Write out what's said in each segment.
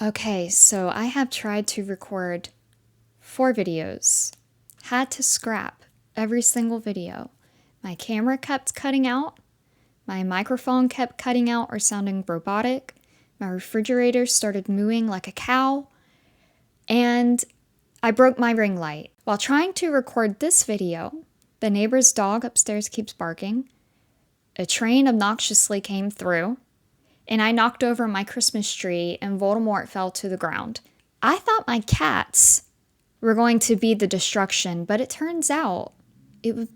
Okay, so I have tried to record 4 videos. Had to scrap every single video. My camera kept cutting out. My microphone kept cutting out or sounding robotic. My refrigerator started mooing like a cow. And I broke my ring light. While trying to record this video, the neighbor's dog upstairs keeps barking. A train obnoxiously came through. And I knocked over my Christmas tree and Voldemort fell to the ground. I thought my cats were going to be the destruction, but it turns out it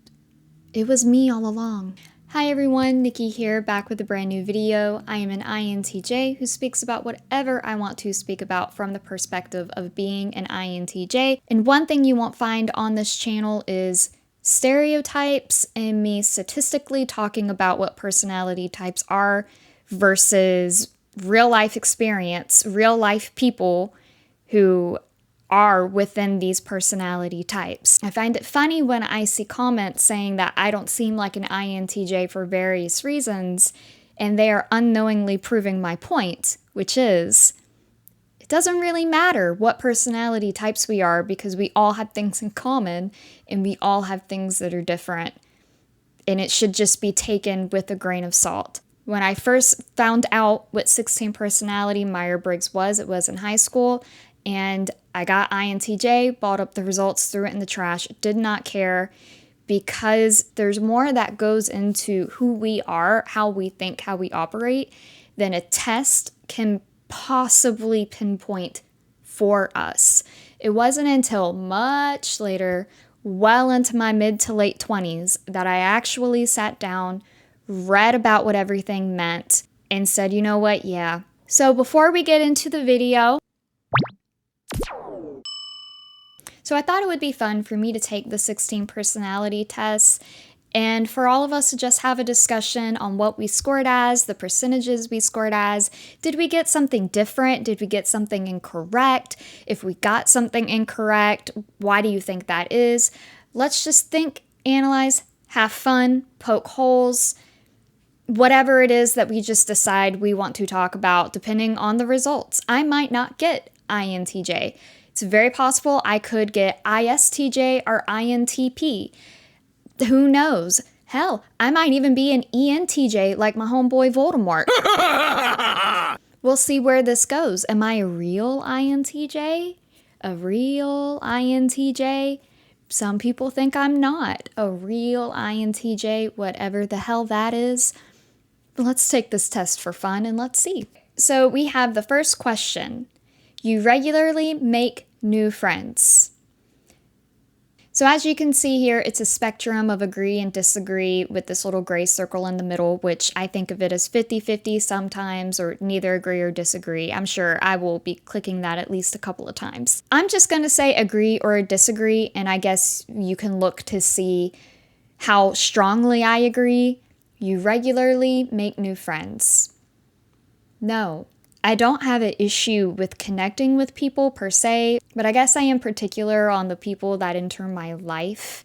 was me all along. Hi everyone, Nikki here, back with a brand new video. I am an INTJ who speaks about whatever I want to speak about from the perspective of being an INTJ. And one thing you won't find on this channel is stereotypes and me statistically talking about what personality types are versus real life experience, real life people who are within these personality types. I find it funny when I see comments saying that I don't seem like an INTJ for various reasons, and they are unknowingly proving my point, which is, it doesn't really matter what personality types we are because we all have things in common and we all have things that are different. And it should just be taken with a grain of salt. When I first found out what 16 personality Myer-Briggs was, it was in high school, and I got INTJ, balled up the results, threw it in the trash, did not care, because there's more that goes into who we are, how we think, how we operate, than a test can possibly pinpoint for us. It wasn't until much later, well into my mid to late 20s, that I actually sat down, read about what everything meant, and said, you know what, yeah. So before we get into the video, I thought it would be fun for me to take the 16 personality tests and for all of us to just have a discussion on what we scored as, the percentages we scored as. Did we get something different? Did we get something incorrect? If we got something incorrect, why do you think that is? Let's just think, analyze, have fun, poke holes, whatever it is that we just decide we want to talk about, depending on the results. I might not get INTJ. It's very possible I could get ISTJ or INTP. Who knows? Hell, I might even be an ENTJ like my homeboy Voldemort. We'll see where this goes. Am I a real INTJ? A real INTJ? Some people think I'm not a real INTJ, whatever the hell that is. Let's take this test for fun and let's see. So we have the first question. You regularly make new friends. So as you can see here, it's a spectrum of agree and disagree with this little gray circle in the middle, which I think of it as 50-50 sometimes, or neither agree or disagree. I'm sure I will be clicking that at least a couple of times. I'm just going to say agree or disagree, and I guess you can look to see how strongly I agree. You regularly make new friends. No. I don't have an issue with connecting with people per se, but I guess I am particular on the people that enter my life.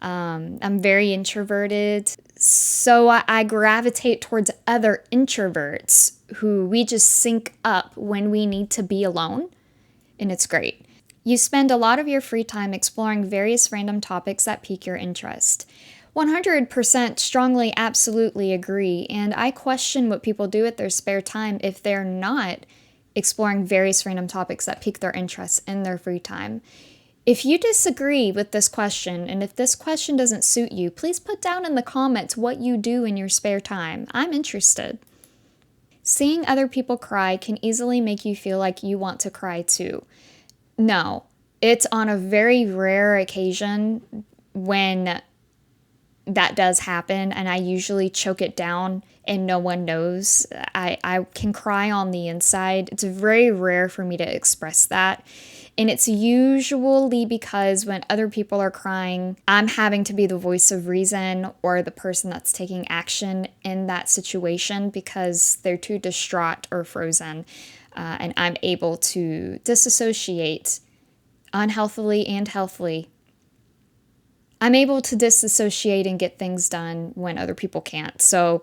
I'm very introverted, so I gravitate towards other introverts who we just sync up when we need to be alone, and it's great. You spend a lot of your free time exploring various random topics that pique your interest. 100% strongly, absolutely agree, and I question what people do with their spare time if they're not exploring various random topics that pique their interest in their free time. If you disagree with this question, and if this question doesn't suit you, please put down in the comments what you do in your spare time. I'm interested. Seeing other people cry can easily make you feel like you want to cry too. No, it's on a very rare occasion when that does happen, and I usually choke it down and no one knows. I can cry on the inside. It's very rare for me to express that. And it's usually because when other people are crying, I'm having to be the voice of reason or the person that's taking action in that situation because they're too distraught or frozen. And I'm able to disassociate unhealthily and healthily. I'm able to disassociate and get things done when other people can't. So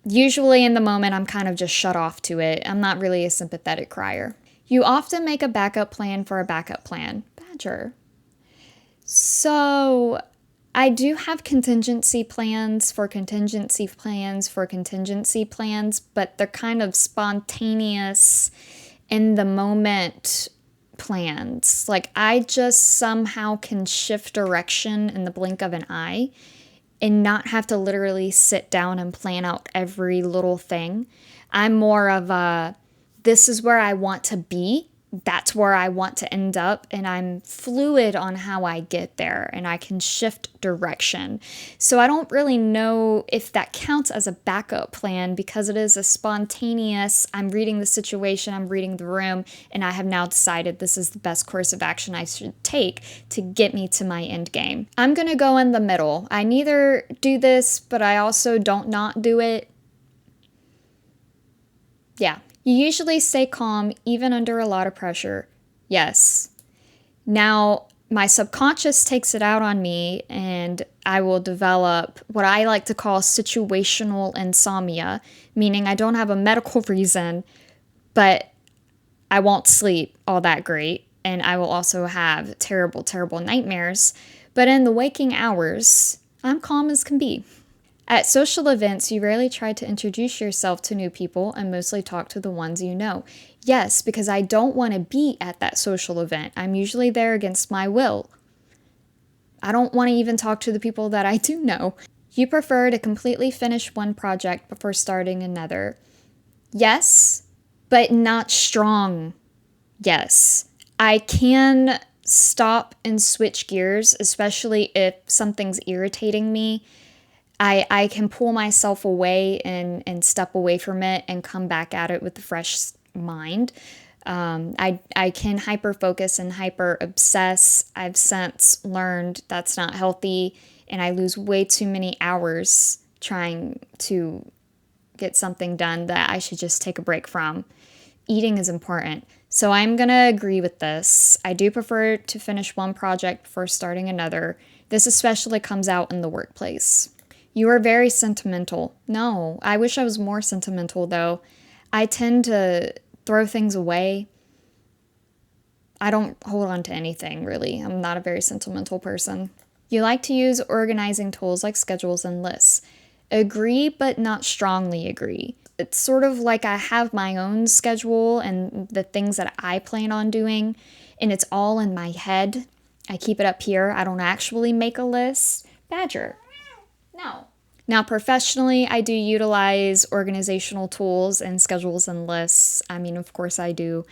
usually in the moment, I'm kind of just shut off to it. I'm not really a sympathetic crier. You often make a backup plan for a backup plan. Badger. So I do have contingency plans for contingency plans for contingency plans, but they're kind of spontaneous in the moment plans. Like I just somehow can shift direction in the blink of an eye and not have to literally sit down and plan out every little thing. I'm more of a, this is where I want to be. That's where I want to end up, and I'm fluid on how I get there, and I can shift direction. So I don't really know if that counts as a backup plan because it is a spontaneous, I'm reading the situation, I'm reading the room, and I have now decided this is the best course of action I should take to get me to my end game. I'm gonna go in the middle. I neither do this, but I also don't not do it. Yeah. You usually stay calm even under a lot of pressure. Yes. Now, my subconscious takes it out on me, and I will develop what I like to call situational insomnia, meaning I don't have a medical reason, but I won't sleep all that great, and I will also have terrible, terrible nightmares. But in the waking hours, I'm calm as can be. At social events, you rarely try to introduce yourself to new people and mostly talk to the ones you know. Yes, because I don't want to be at that social event. I'm usually there against my will. I don't want to even talk to the people that I do know. You prefer to completely finish one project before starting another. Yes, but not strong. Yes. I can stop and switch gears, especially if something's irritating me. I can pull myself away and step away from it and come back at it with a fresh mind. I can hyper focus and hyper obsess. I've since learned that's not healthy, and I lose way too many hours trying to get something done that I should just take a break from. Eating is important. So I'm going to agree with this. I do prefer to finish one project before starting another. This especially comes out in the workplace. You are very sentimental. No, I wish I was more sentimental though. I tend to throw things away. I don't hold on to anything really. I'm not a very sentimental person. You like to use organizing tools like schedules and lists. Agree, but not strongly agree. It's sort of like I have my own schedule and the things that I plan on doing, and it's all in my head. I keep it up here. I don't actually make a list. Badger. No. Now, professionally, I do utilize organizational tools and schedules and lists. I mean, of course I do.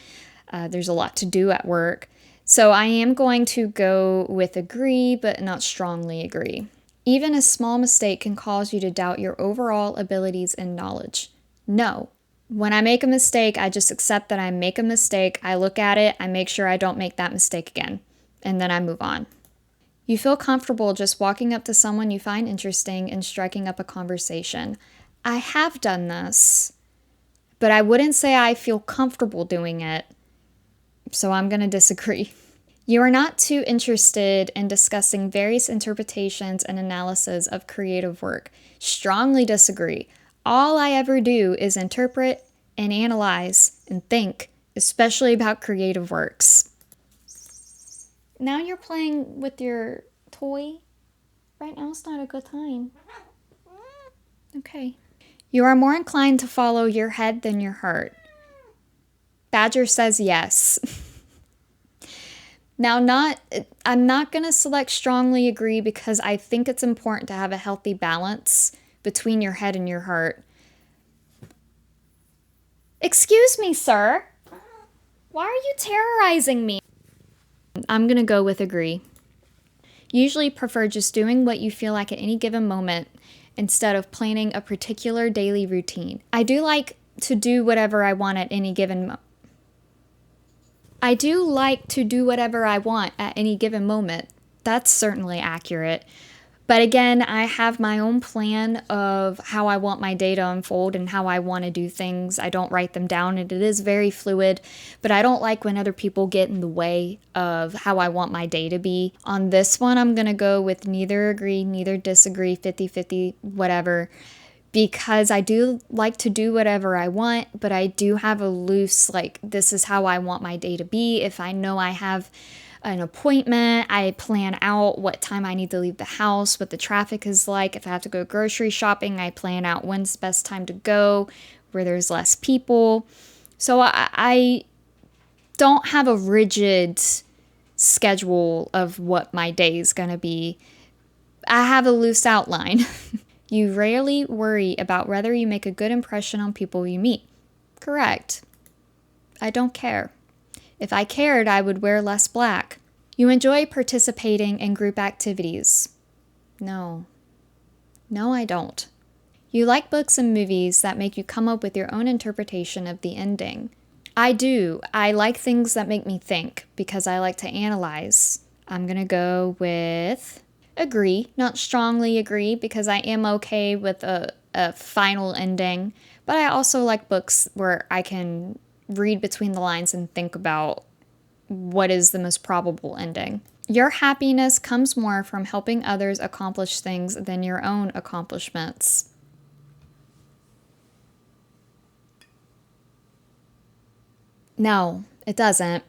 There's a lot to do at work. So I am going to go with agree, but not strongly agree. Even a small mistake can cause you to doubt your overall abilities and knowledge. No. When I make a mistake, I just accept that I make a mistake. I look at it, I make sure I don't make that mistake again, and then I move on. You feel comfortable just walking up to someone you find interesting and striking up a conversation. I have done this, but I wouldn't say I feel comfortable doing it, so I'm going to disagree. You are not too interested in discussing various interpretations and analysis of creative work. Strongly disagree. All I ever do is interpret and analyze and think, especially about creative works. Now you're playing with your toy? Right now it's not a good time. Okay. You are more inclined to follow your head than your heart. Badger says yes. Now, I'm not going to select strongly agree because I think it's important to have a healthy balance between your head and your heart. Excuse me, sir. Why are you terrorizing me? I'm going to go with agree. Usually prefer just doing what you feel like at any given moment instead of planning a particular daily routine. I do like to do whatever I want at any given moment. I do like to do whatever I want at any given moment. That's certainly accurate. But again, I have my own plan of how I want my day to unfold and how I want to do things. I don't write them down, and it is very fluid, but I don't like when other people get in the way of how I want my day to be. On this one, I'm going to go with neither agree, neither disagree, 50-50, whatever, because I do like to do whatever I want, but I do have a loose, like, this is how I want my day to be. If I know I have an appointment, I plan out what time I need to leave the house, what the traffic is like. If I have to go grocery shopping, I plan out when's the best time to go, where there's less people. So I don't have a rigid schedule of what my day is going to be. I have a loose outline. You rarely worry about whether you make a good impression on people you meet. Correct. I don't care. If I cared, I would wear less black. You enjoy participating in group activities. No. No, I don't. You like books and movies that make you come up with your own interpretation of the ending. I do. I like things that make me think because I like to analyze. I'm going to go with agree, not strongly agree, because I am okay with a final ending, but I also like books where I can read between the lines and think about what is the most probable ending. Your happiness comes more from helping others accomplish things than your own accomplishments. No, it doesn't.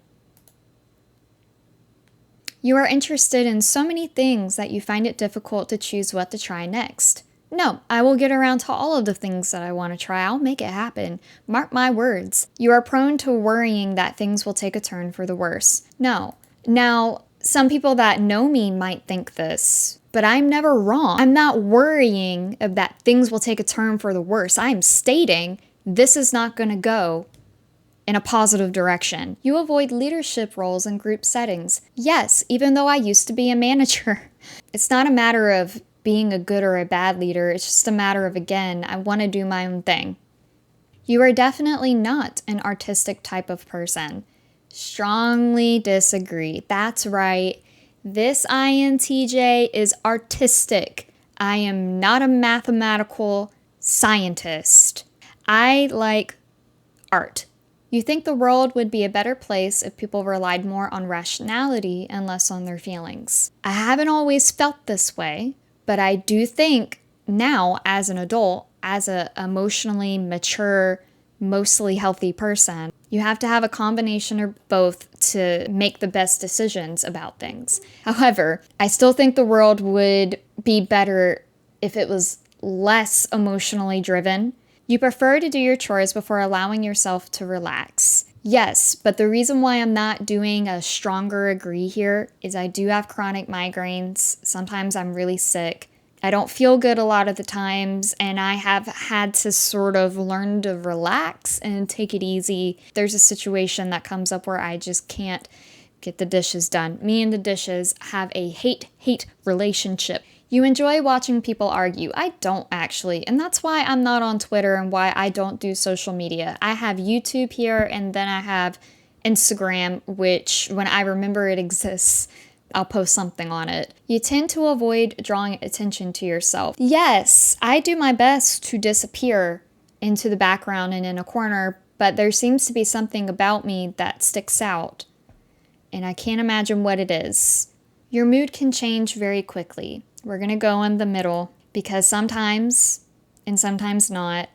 You are interested in so many things that you find it difficult to choose what to try next. No, I will get around to all of the things that I want to try. I'll make it happen. Mark my words. You are prone to worrying that things will take a turn for the worse. No. Now, some people that know me might think this, but I'm never wrong. I'm not worrying that things will take a turn for the worse. I'm stating this is not going to go in a positive direction. You avoid leadership roles in group settings. Yes, even though I used to be a manager. It's not a matter of being a good or a bad leader. It's just a matter of, again, I want to do my own thing. You are definitely not an artistic type of person. Strongly disagree. That's right. This INTJ is artistic. I am not a mathematical scientist. I like art. You think the world would be a better place if people relied more on rationality and less on their feelings. I haven't always felt this way, but I do think now, as an adult, as an emotionally mature, mostly healthy person, you have to have a combination of both to make the best decisions about things. However, I still think the world would be better if it was less emotionally driven. You prefer to do your chores before allowing yourself to relax. Yes, but the reason why I'm not doing a stronger agree here is I do have chronic migraines. Sometimes I'm really sick. I don't feel good a lot of the times, and I have had to sort of learn to relax and take it easy. There's a situation that comes up where I just can't get the dishes done. Me and the dishes have a hate-hate relationship. You enjoy watching people argue. I don't actually, and that's why I'm not on Twitter and why I don't do social media. I have YouTube here, and then I have Instagram, which when I remember it exists, I'll post something on it. You tend to avoid drawing attention to yourself. Yes, I do my best to disappear into the background and in a corner, but there seems to be something about me that sticks out, and I can't imagine what it is. Your mood can change very quickly. We're going to go in the middle because sometimes and sometimes not.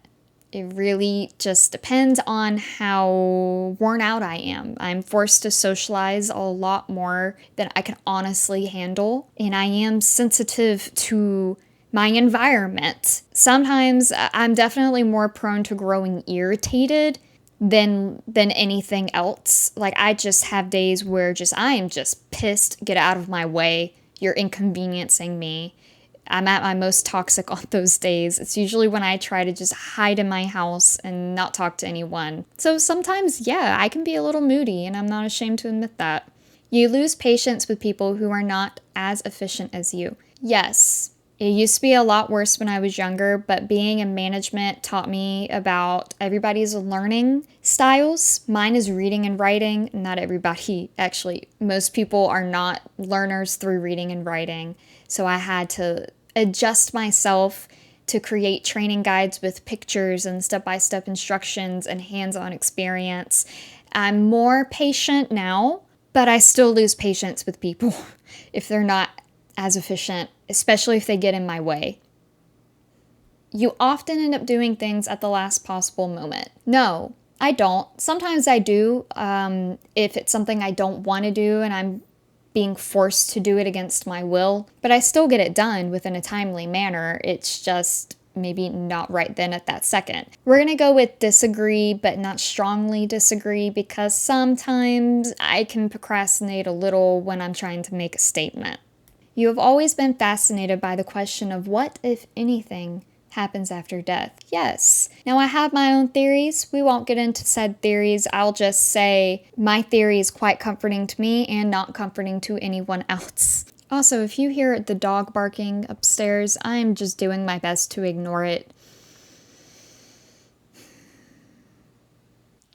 It really just depends on how worn out I am. I'm forced to socialize a lot more than I can honestly handle, and I am sensitive to my environment. Sometimes I'm definitely more prone to growing irritated than anything else. Like, I just have days where I am just pissed, get out of my way, you're inconveniencing me. I'm at my most toxic on those days. It's usually when I try to just hide in my house and not talk to anyone. So sometimes, yeah, I can be a little moody, and I'm not ashamed to admit that. You lose patience with people who are not as efficient as you. Yes, it used to be a lot worse when I was younger, but being in management taught me about everybody's learning styles. Mine is reading and writing. Not everybody, actually. Most people are not learners through reading and writing. So I had to adjust myself to create training guides with pictures and step-by-step instructions and hands-on experience. I'm more patient now, but I still lose patience with people if they're not as efficient, especially if they get in my way. You often end up doing things at the last possible moment. No, I don't. Sometimes I do, if it's something I don't want to do and I'm being forced to do it against my will, but I still get it done within a timely manner. It's just maybe not right then at that second. We're gonna go with disagree, but not strongly disagree, because sometimes I can procrastinate a little when I'm trying to make a statement. You have always been fascinated by the question of what, if anything, happens after death. Yes. Now, I have my own theories. We won't get into said theories. I'll just say my theory is quite comforting to me and not comforting to anyone else. Also, if you hear the dog barking upstairs, I'm just doing my best to ignore it.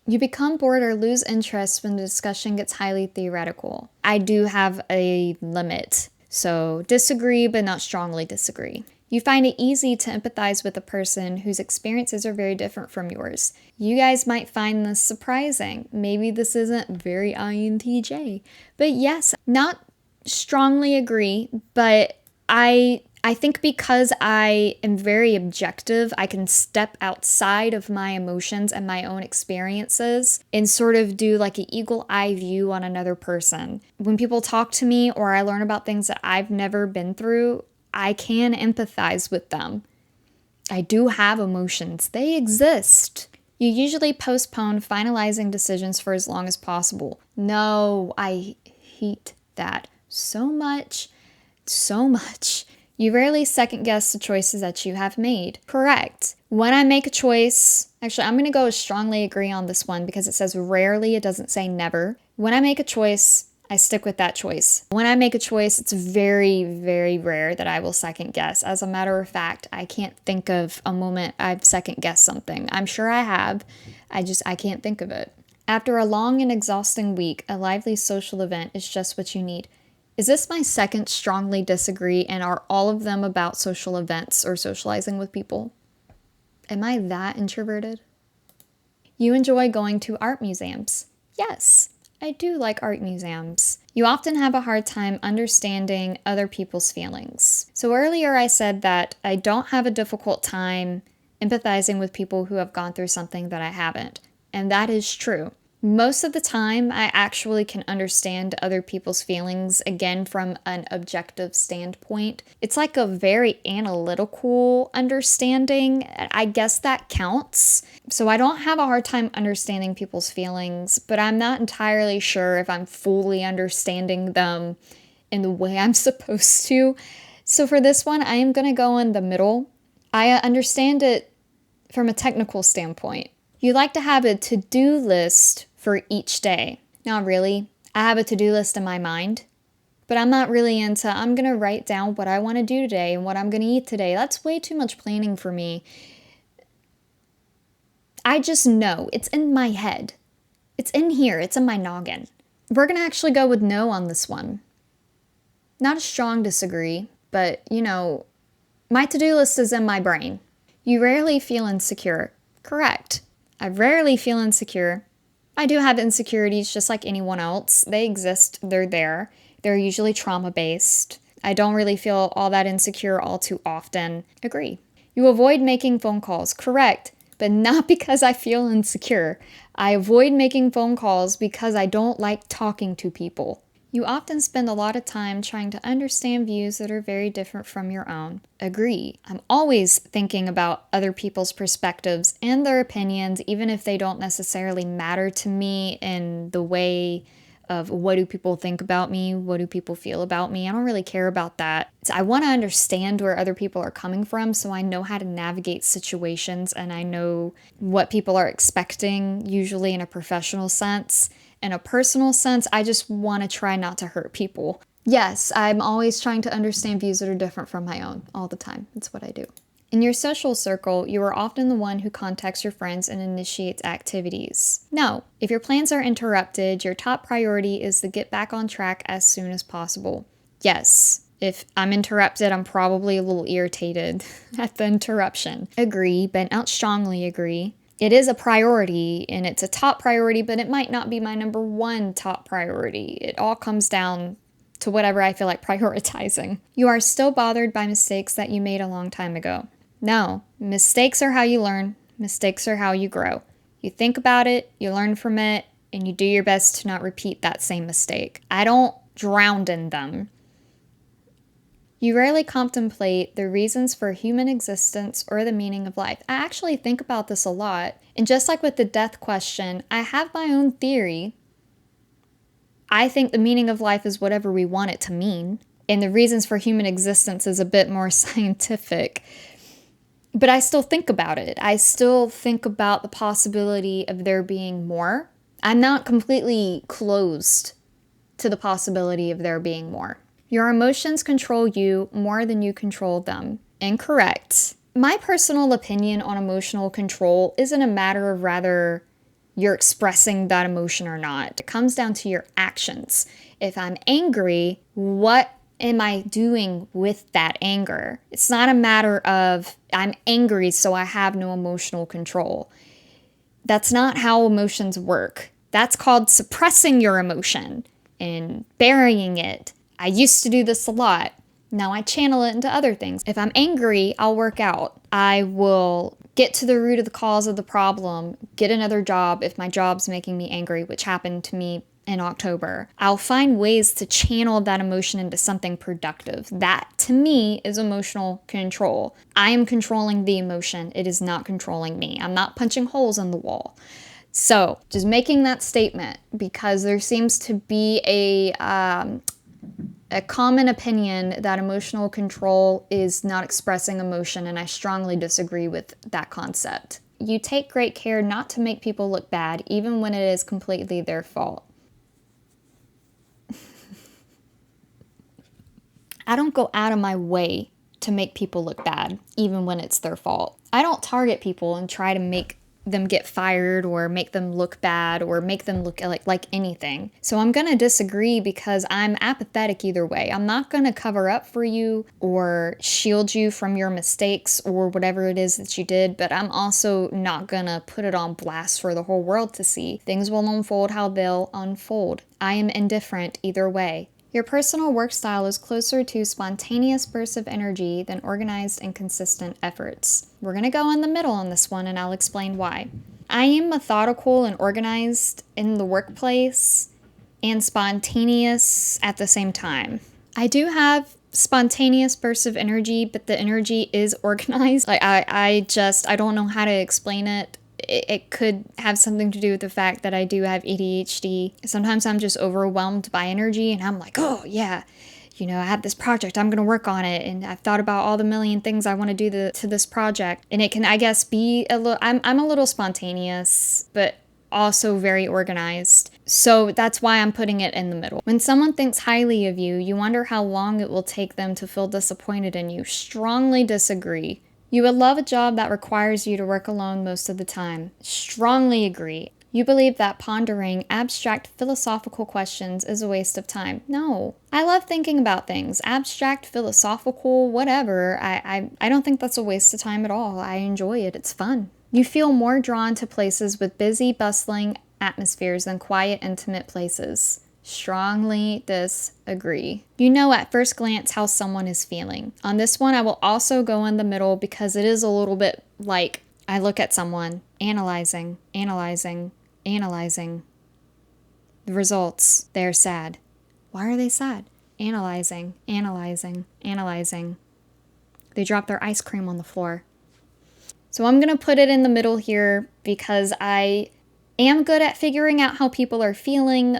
You become bored or lose interest when the discussion gets highly theoretical. I do have a limit. So disagree, but not strongly disagree. You find it easy to empathize with a person whose experiences are very different from yours. You guys might find this surprising. Maybe this isn't very INTJ. But yes, not strongly agree, but I think because I am very objective, I can step outside of my emotions and my own experiences and sort of do like an eagle eye view on another person. When people talk to me or I learn about things that I've never been through, I can empathize with them. I do have emotions. They exist. You usually postpone finalizing decisions for as long as possible. No, I hate that so much, so much. You rarely second guess the choices that you have made. Correct. When I make a choice, actually, I'm going to go strongly agree on this one because it says rarely, it doesn't say never. When I make a choice, I stick with that choice. When I make a choice, it's very, very rare that I will second guess. As a matter of fact, I can't think of a moment I've second guessed something. I'm sure I have. I can't think of it. After a long and exhausting week, a lively social event is just what you need. Is this my second strongly disagree, and are all of them about social events or socializing with people? Am I that introverted? You enjoy going to art museums. Yes, I do like art museums. You often have a hard time understanding other people's feelings. So earlier I said that I don't have a difficult time empathizing with people who have gone through something that I haven't. And that is true. Most of the time, I actually can understand other people's feelings, again, from an objective standpoint. It's like a very analytical understanding. I guess that counts. So I don't have a hard time understanding people's feelings, but I'm not entirely sure if I'm fully understanding them in the way I'm supposed to. So for this one, I am going to go in the middle. I understand it from a technical standpoint. You like to have a to-do list for each day. Not really. I have a to-do list in my mind, but I'm not really into, I'm going to write down what I want to do today and what I'm going to eat today. That's way too much planning for me. I just know. It's in my head. It's in here. It's in my noggin. We're going to actually go with no on this one. Not a strong disagree, but, my to-do list is in my brain. You rarely feel insecure. Correct. I rarely feel insecure. I do have insecurities just like anyone else. They exist. They're there. They're usually trauma-based. I don't really feel all that insecure all too often. Agree. You avoid making phone calls. Correct. But not because I feel insecure. I avoid making phone calls because I don't like talking to people. You often spend a lot of time trying to understand views that are very different from your own. Agree. I'm always thinking about other people's perspectives and their opinions, even if they don't necessarily matter to me in the way of what do people think about me, what do people feel about me. I don't really care about that. I want to understand where other people are coming from so I know how to navigate situations and I know what people are expecting, usually in a professional sense. In a personal sense, I just want to try not to hurt people. Yes, I'm always trying to understand views that are different from my own all the time. That's what I do. In your social circle, you are often the one who contacts your friends and initiates activities. No, if your plans are interrupted, your top priority is to get back on track as soon as possible. Yes, if I'm interrupted, I'm probably a little irritated at the interruption. Agree, but not strongly agree. It is a priority and it's a top priority, but it might not be my number one top priority. It all comes down to whatever I feel like prioritizing. You are still bothered by mistakes that you made a long time ago. No, Mistakes are how you learn. Mistakes are how you grow. You think about it, you learn from it, and you do your best to not repeat that same mistake. I don't drown in them. You rarely contemplate the reasons for human existence or the meaning of life. I actually think about this a lot. And just like with the death question, I have my own theory. I think the meaning of life is whatever we want it to mean. And the reasons for human existence is a bit more scientific. But I still think about it. I still think about the possibility of there being more. I'm not completely closed to the possibility of there being more. Your emotions control you more than you control them. Incorrect. My personal opinion on emotional control isn't a matter of whether you're expressing that emotion or not. It comes down to your actions. If I'm angry, what am I doing with that anger? It's not a matter of I'm angry, so I have no emotional control. That's not how emotions work. That's called suppressing your emotion and burying it. I used to do this a lot. Now I channel it into other things. If I'm angry, I'll work out. I will get to the root of the cause of the problem, get another job if my job's making me angry, which happened to me in October. I'll find ways to channel that emotion into something productive. That, to me, is emotional control. I am controlling the emotion. It is not controlling me. I'm not punching holes in the wall. So, just making that statement because there seems to be a common opinion that emotional control is not expressing emotion, and I strongly disagree with that concept. You take great care not to make people look bad, even when it is completely their fault. I don't go out of my way to make people look bad, even when it's their fault. I don't target people and try to make them get fired or make them look bad or make them look like anything. So I'm going to disagree because I'm apathetic either way. I'm not going to cover up for you or shield you from your mistakes or whatever it is that you did, but I'm also not going to put it on blast for the whole world to see. Things will unfold how they'll unfold. I am indifferent either way. Your personal work style is closer to spontaneous bursts of energy than organized and consistent efforts. We're going to go in the middle on this one, and I'll explain why. I am methodical and organized in the workplace and spontaneous at the same time. I do have spontaneous bursts of energy, but the energy is organized. I don't know how to explain it. It could have something to do with the fact that I do have ADHD. Sometimes I'm just overwhelmed by energy and I'm like, oh yeah, I have this project, I'm going to work on it. And I've thought about all the million things I want to do to this project. And it can, I guess, be a little, I'm a little spontaneous, but also very organized. So that's why I'm putting it in the middle. When someone thinks highly of you, you wonder how long it will take them to feel disappointed in you. Strongly disagree. You would love a job that requires you to work alone most of the time. Strongly agree. You believe that pondering abstract philosophical questions is a waste of time. No. I love thinking about things. Abstract, philosophical, whatever. I don't think that's a waste of time at all. I enjoy it. It's fun. You feel more drawn to places with busy, bustling atmospheres than quiet, intimate places. Strongly disagree. You know at first glance how someone is feeling. On this one, I will also go in the middle because it is a little bit like I look at someone, analyzing. The results, they're sad. Why are they sad? Analyzing. They drop their ice cream on the floor. So I'm going to put it in the middle here because I am good at figuring out how people are feeling,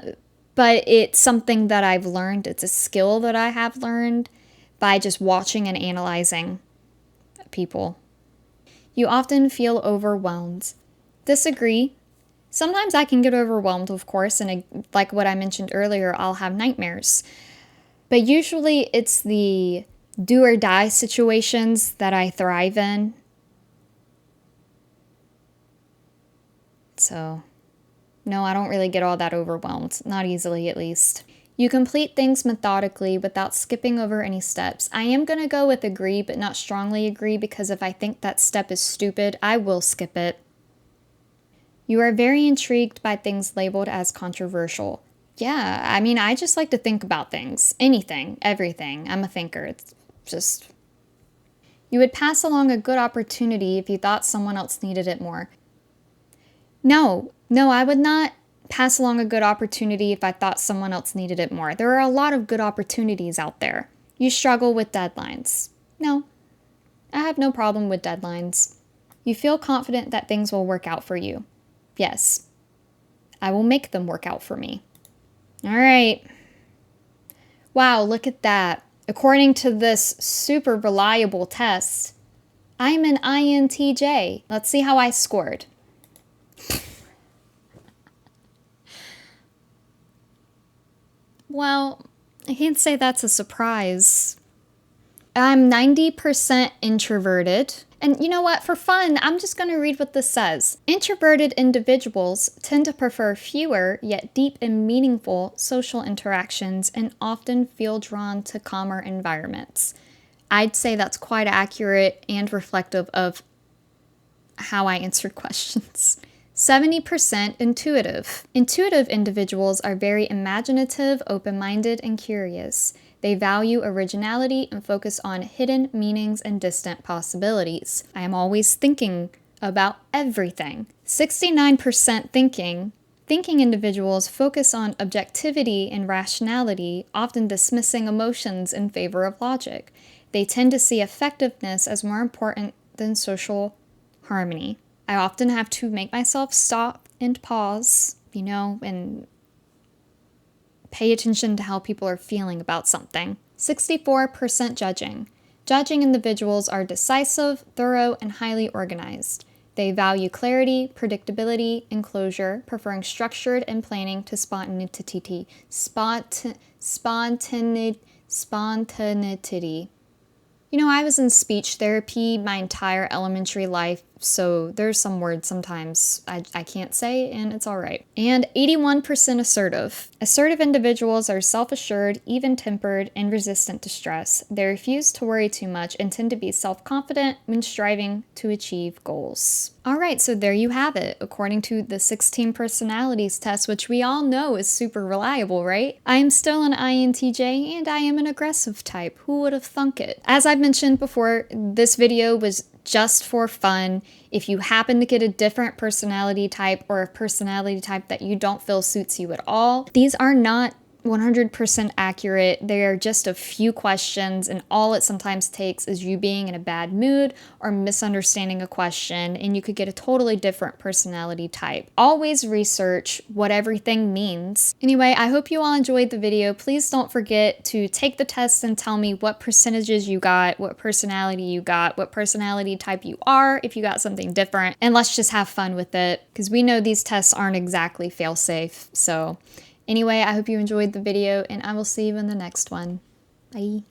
but it's something that I've learned. It's a skill that I have learned by just watching and analyzing people. You often feel overwhelmed. Disagree. Sometimes I can get overwhelmed, of course, and like what I mentioned earlier, I'll have nightmares. But usually it's the do or die situations that I thrive in. So, no, I don't really get all that overwhelmed. Not easily, at least. You complete things methodically without skipping over any steps. I am going to go with agree, but not strongly agree, because if I think that step is stupid, I will skip it. You are very intrigued by things labeled as controversial. Yeah, I mean, I just like to think about things. Anything, everything. I'm a thinker. It's just... You would pass along a good opportunity if you thought someone else needed it more. No, I would not pass along a good opportunity if I thought someone else needed it more. There are a lot of good opportunities out there. You struggle with deadlines. No, I have no problem with deadlines. You feel confident that things will work out for you. Yes, I will make them work out for me. All right. Wow, look at that. According to this super reliable test, I'm an INTJ. Let's see how I scored. Well, I can't say that's a surprise. I'm 90% introverted. And you know what? For fun, I'm just going to read what this says. Introverted individuals tend to prefer fewer yet deep and meaningful social interactions and often feel drawn to calmer environments. I'd say that's quite accurate and reflective of how I answered questions. 70% intuitive. Intuitive individuals are very imaginative, open-minded, and curious. They value originality and focus on hidden meanings and distant possibilities. I am always thinking about everything. 69% thinking. Thinking individuals focus on objectivity and rationality, often dismissing emotions in favor of logic. They tend to see effectiveness as more important than social harmony. I often have to make myself stop and pause, and pay attention to how people are feeling about something. 64% judging. Judging individuals are decisive, thorough, and highly organized. They value clarity, predictability, and closure, preferring structured and planning to spontaneity. Spontaneity. I was in speech therapy my entire elementary life, so there's some words sometimes I can't say, and it's all right. And 81% assertive. Assertive individuals are self-assured, even-tempered, and resistant to stress. They refuse to worry too much and tend to be self-confident when striving to achieve goals. All right, so there you have it. According to the 16 personalities test, which we all know is super reliable, right? I am still an INTJ, and I am an aggressive type. Who would have thunk it? As I've mentioned before, this video was just for fun. If you happen to get a different personality type or a personality type that you don't feel suits you at all, these are not 100% accurate. They are just a few questions, and all it sometimes takes is you being in a bad mood or misunderstanding a question, and you could get a totally different personality type. Always research what everything means. Anyway, I hope you all enjoyed the video. Please don't forget to take the test and tell me what percentages you got, what personality you got, what personality type you are, if you got something different, and let's just have fun with it, because we know these tests aren't exactly fail-safe. So anyway, I hope you enjoyed the video, and I will see you in the next one. Bye.